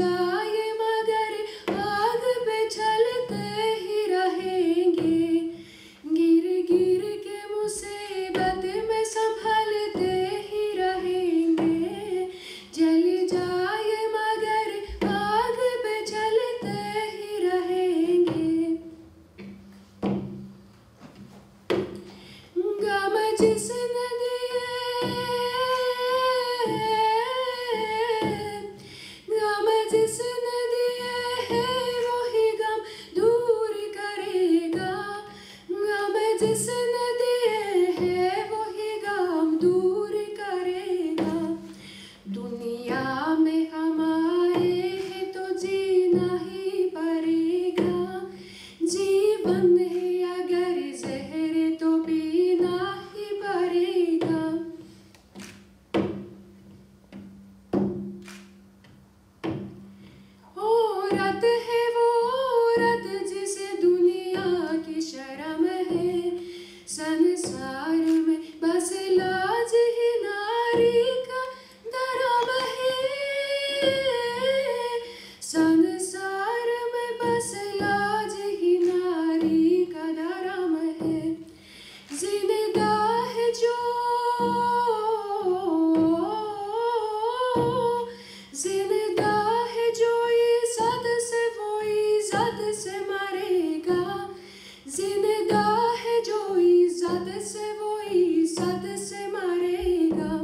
जाए मगर आग पे चलते ही रहेंगे, गिर गिर के मुसीबत में संभलते ही रहेंगे। जल जाए मगर आग पे चलते ही रहेंगे। गम जिसने दिए, गम जिसने दिए है वही गम दूर करेगा, गम जिसने दिए है वही गम दूर करेगा। दुनिया में हम आए हैं तो जीना ही पड़ेगा, जीवन है अगर जहर तो पीना ही पड़ेगा। औरत है वो औरत जिसे दुनिया की शर्म है, संसार में बस लाज ही नारी का धर्म है, संसार में बस लाज ही नारी का धर्म है। जिंदा है जो, जिंदा है जो इज्जत से वो इज्जत से मरेगा, जिंदा है जो इज्जत से वो इज्जत से मरेगा।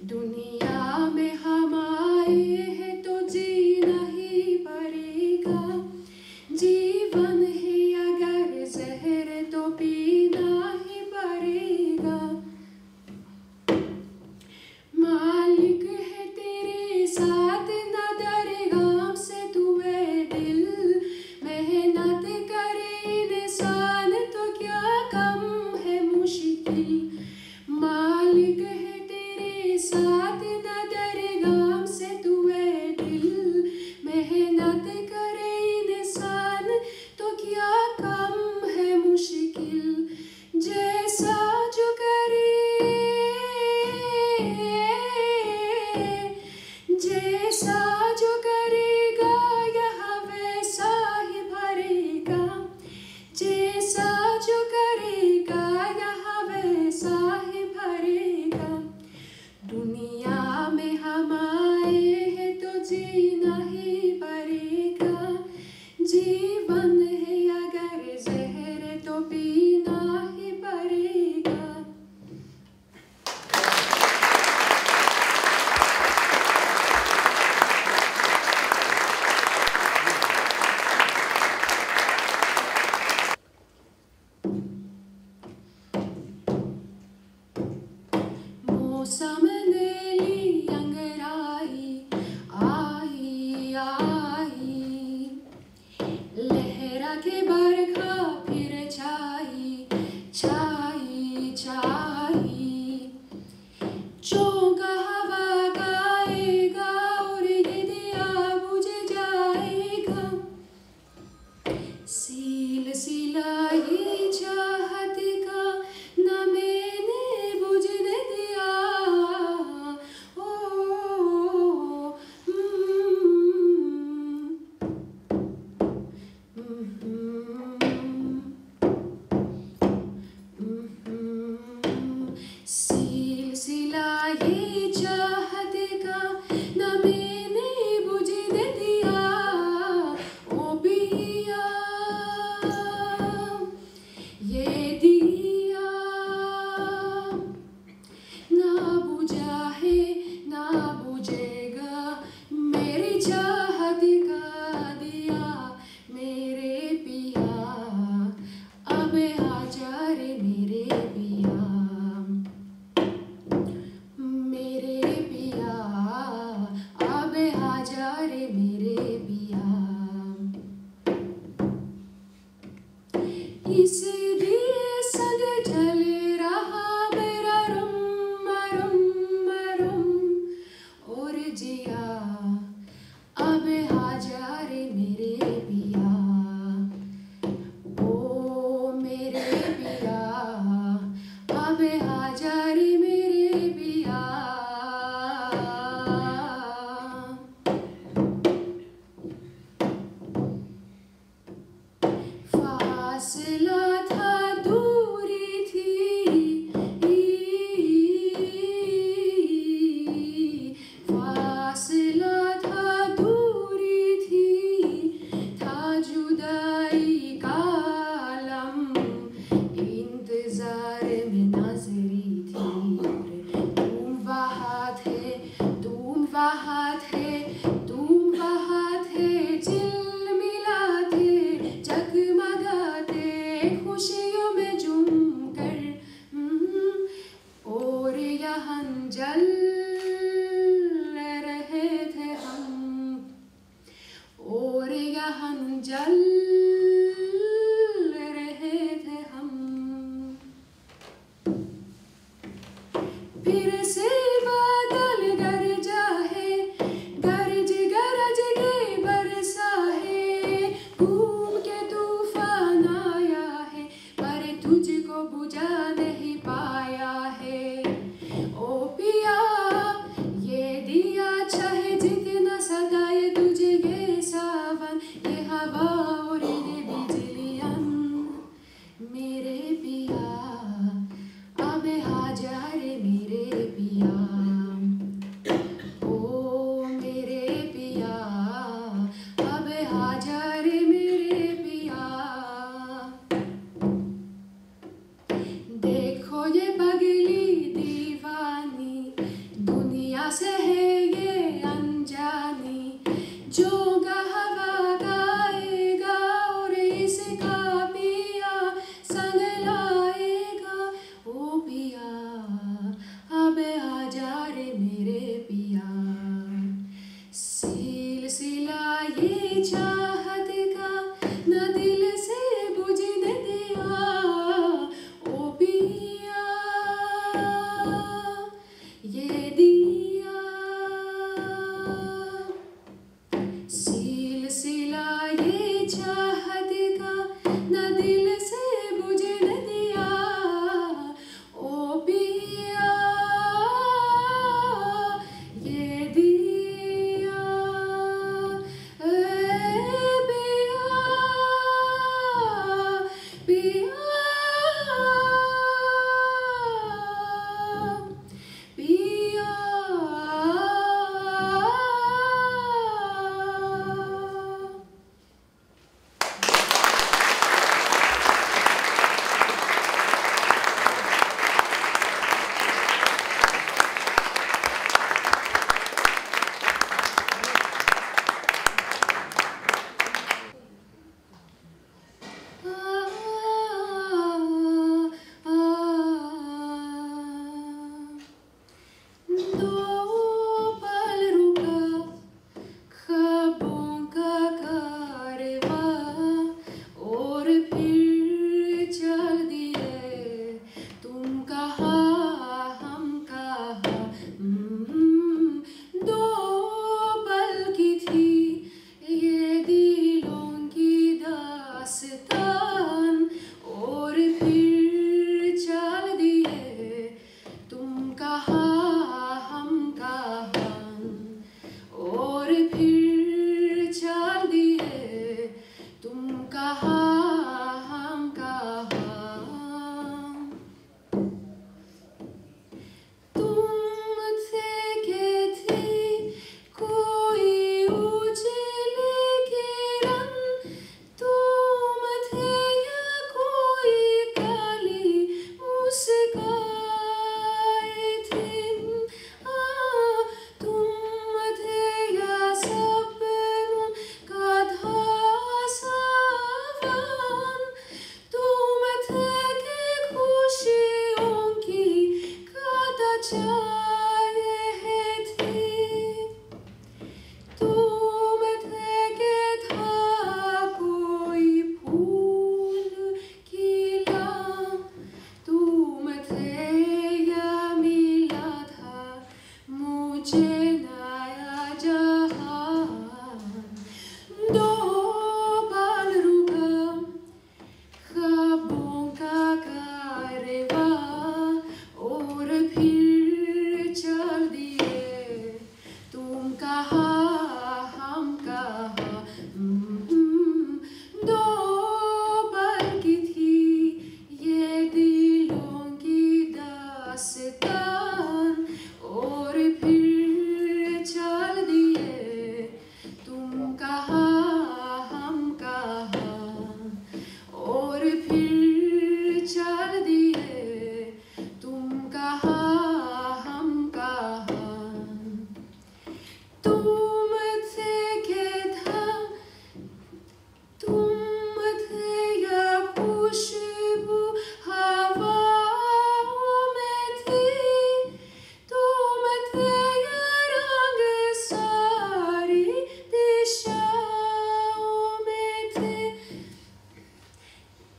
दुनिया में हम आए हैं तो जीना ही पड़ेगा, जीवन है अगर जहर तो पीना ही पड़ेगा। मालिक है तेरे साथ न डरे गम से तू है दिल, मेहनत करे इंसान तो क्या कम है मुश्किल। मालिक है तेरे साथ न डरे गम से तू है दिल, मेहनत करे इंसान तो क्या कम है मुश्किल। जैसा जो करे, जैसा जो करेगा यहाँ वैसा ही भरेगा, जैसा जो करेगा यहाँ वैसा ही भरेगा। दुनिया में हम आए हैं तो जीना ही पड़ेगा, जीवन है अगर जहर तो पीना ही पड़ेगा। मौसम ने ली अंगड़ाई, आई आई, लहरा के बरखा फिर छाई छाई छाई। चौंका हवा गाएगा और ये दिया बुझ जाएगा, सील सिलाई चाहत का न मैंने बुझने दिया। ओ सील सिलाई चाहत का न मैंने बुझने दिया। ओ बिया ये दिया ना बुझा है ना बुझेगा, मेरी चाहत का दिया मेरे पिया। अब आजा रे मेरे पिया, मेरे पिया, अब आजा रे मेरे पिया। इसलिए संग चल रहा मेरा रुम रुम रुम और जिया। अब आजा रे मेरे पिया, ओ मेरे पिया, अब आजा रे मेरे पिया। फासला था दूरी थी, फासला था दूरी थी, था जुदाई का आलम, इंतजार में नजरी थी। तुम वहाँ थे, तुम वहाँ थे, तुम वहाँ थे, झिलमिलाते जगमगाते खुशियों में झूमकर, और यहाँ जल रहे थे हम, और यहाँ जल रहे थे हम। फिर से बादल गरजा है, गरज गरज के बरसा है, घूम के तूफान आया है, पर तुझको बुझा नहीं पाया है। ओ पिया ये दिया चाहे जितना सदाए तुझे ये सावन, ये हवा और ये बिजलियाँ, मेरे पिया अब हाजार मेरे पिया, ओ मेरे पिया अब हाजार मेरे पिया। देखो ये पगली दीवानी, दुनिया से है ये अनजानी, जो हवा गाएगा और इसका पिया संग लाएगा। ओ पिया अब हाजार मेरे पिया, सिलसिला ये चाहत का न दिल से बुझने दिया। ओ पिया ये दिया, सिलसिला ये चाहत का न दिल से बुझने दिया। ओ पिया ये दिया, पिया पिया पिया। दो पल रुका ख्वाबों का कारवां, और फिर चल दिए तुम कहाँ हम कहाँ। दो पल की थी ये दिलों की दास्तान, और फिर चल दिए तुम कहाँ हम कहाँ, और फिर चल दिए तुम कहाँ हम कहाँ। तुम थे के थी कोई उजले किरण, तुम थे या कोई काली मुस्कान थी। तुम थे या सपनों का था सावन, तुम थे कि खुशियों की कदा चाहे थी। तुम थे कि था कोई फूल खिला, तुम थे या मिला था मुझे नया जहान। दो पल रुका ख्वाबों का कारवां, और फिर चल दिए तुम कहाँ हम कहाँ। दो पल की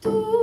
तू